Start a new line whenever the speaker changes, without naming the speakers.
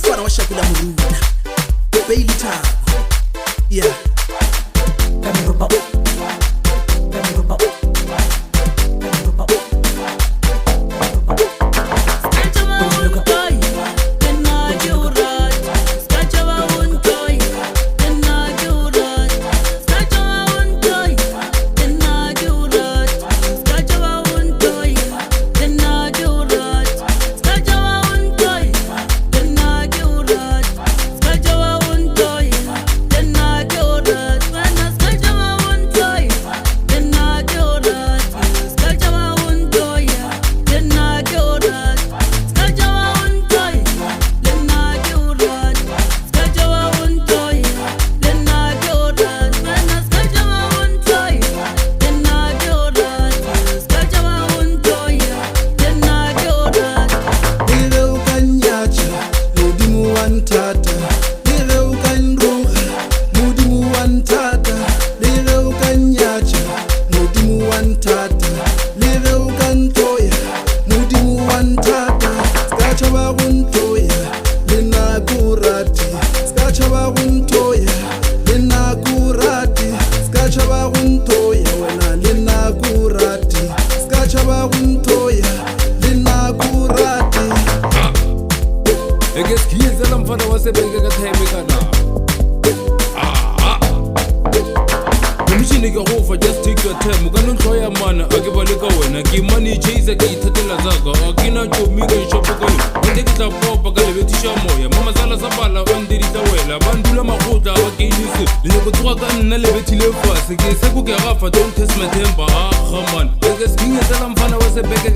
mfana wa Shakula Muruna Bailey Tabo. Yeah.
Just take your time. Mugano try a man. Akibalika wena. Kimani chase ki tatela zaka. Akina chomiga shopukani. Ndekita popa kale betisha moya. Mama zala zabala wandirita wela. Bandula makuta wakinisi. Lekutuka kana lebetile fasi. Kise kuke gafa don't test my temper. Ah man. Eges kinga zala mfana wase beke